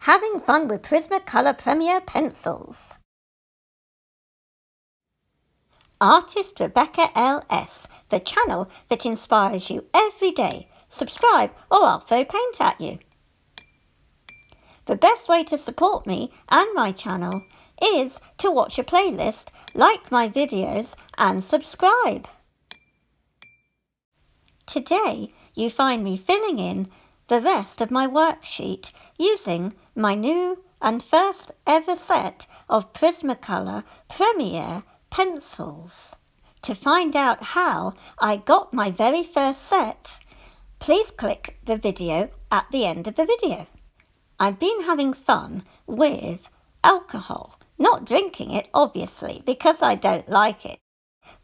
Having fun with Prismacolor Premier pencils. ArtistRebeccaLS, the channel that inspires you every day. Subscribe or I'll throw paint at you. The best way to support me and my channel is to watch a playlist, like my videos and subscribe. Today you find me filling in the rest of my worksheet using my new and first ever set of Prismacolor Premier pencils. To find out how I got my very first set, please click the video at the end of the video. I've been having fun with alcohol, not drinking it obviously because I don't like it,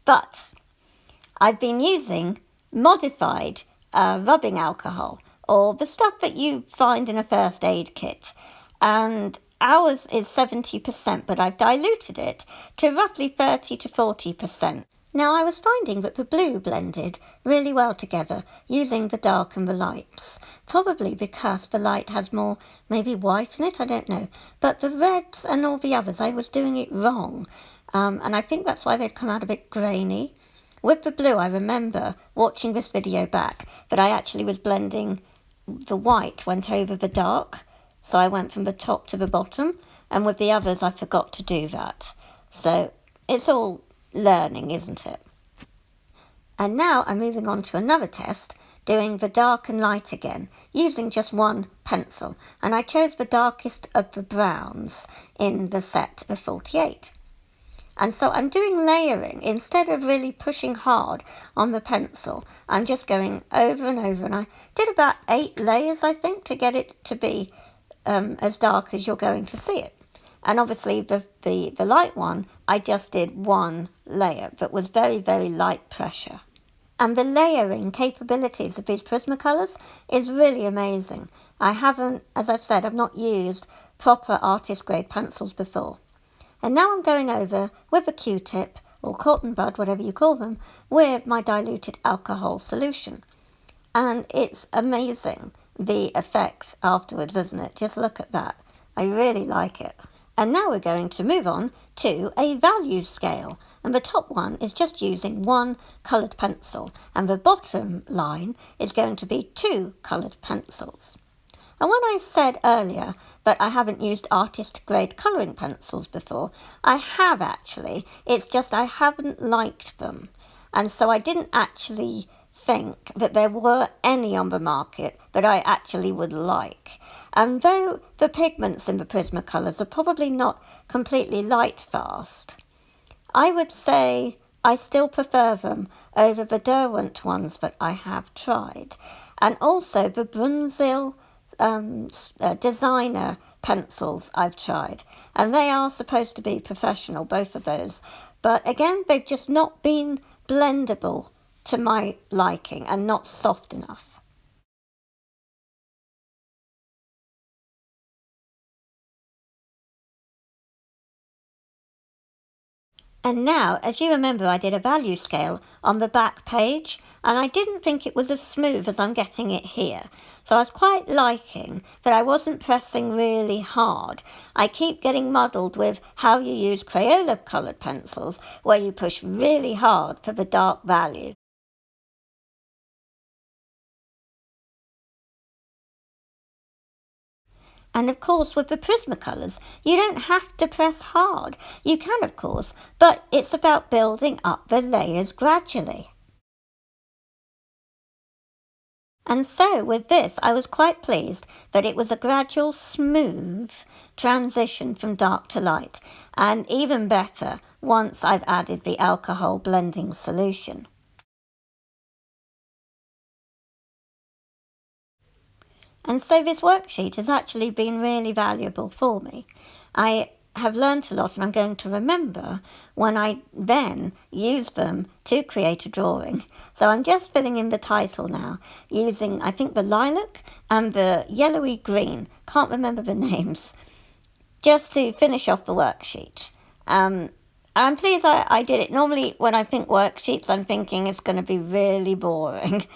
but I've been using modified rubbing alcohol, or the stuff that you find in a first aid kit, and ours is 70%, but I've diluted it to roughly 30 to 40%. Now I was finding that the blue blended really well together using the dark and the lights, probably because the light has more maybe white in it, I don't know, but the reds and all the others I was doing it wrong, and I think that's why they've come out a bit grainy. With the blue, I remember watching this video back that I actually was blending the white went over the dark, so I went from the top to the bottom, and with the others I forgot to do that. So it's all learning, isn't it? And now I'm moving on to another test, doing the dark and light again, using just one pencil, and I chose the darkest of the browns in the set of 48. And so I'm doing layering. Instead of really pushing hard on the pencil, I'm just going over and over. And I did about 8 layers, I think, to get it to be as dark as you're going to see it. And obviously the light one, I just did 1 layer that was very, very light pressure. And the layering capabilities of these Prismacolors is really amazing. I haven't, as I've said, I've not used proper artist grade pencils before. And now I'm going over with a Q-tip, or cotton bud, whatever you call them, with my diluted alcohol solution. And it's amazing, the effect afterwards, isn't it? Just look at that. I really like it. And now we're going to move on to a value scale. And the top one is just using 1 coloured pencil. And the bottom line is going to be 2 coloured pencils. And when I said earlier that I haven't used artist-grade colouring pencils before, I have actually. It's just I haven't liked them. And so I didn't actually think that there were any on the market that I actually would like. And though the pigments in the Prismacolors are probably not completely light fast, I would say I still prefer them over the Derwent ones that I have tried. And also the Brunswick designer pencils I've tried, and they are supposed to be professional, both of those, but again they've just not been blendable to my liking and not soft enough. And now, as you remember, I did a value scale on the back page, and I didn't think it was as smooth as I'm getting it here. So I was quite liking that I wasn't pressing really hard. I keep getting muddled with how you use Crayola coloured pencils, where you push really hard for the dark value. And of course, with the Prismacolors, you don't have to press hard. You can, of course, but it's about building up the layers gradually. And so with this, I was quite pleased that it was a gradual, smooth transition from dark to light, and even better once I've added the alcohol blending solution. And so this worksheet has actually been really valuable for me. I have learnt a lot, and I'm going to remember when I then use them to create a drawing. So I'm just filling in the title now using, I think, the lilac and the yellowy green, can't remember the names, just to finish off the worksheet. I'm pleased I did it. Normally when I think worksheets, I'm thinking it's going to be really boring.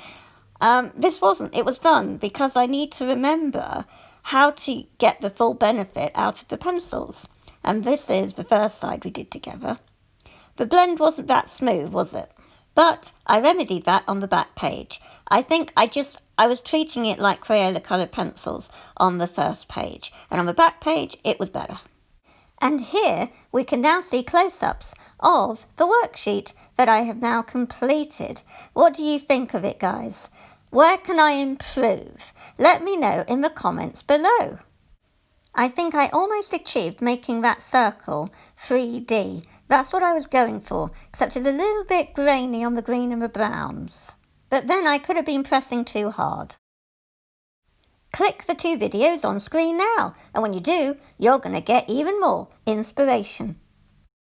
This wasn't. It was fun because I need to remember how to get the full benefit out of the pencils. And this is the first side we did together. The blend wasn't that smooth, was it? But I remedied that on the back page. I think I was treating it like Crayola coloured pencils on the first page, and on the back page it was better. And here we can now see close-ups of the worksheet that I have now completed. What do you think of it, guys? Where can I improve? Let me know in the comments below. I think I almost achieved making that circle 3D. That's what I was going for, except it's a little bit grainy on the green and the browns. But then I could have been pressing too hard. Click the 2 videos on screen now, and when you do, you're going to get even more inspiration.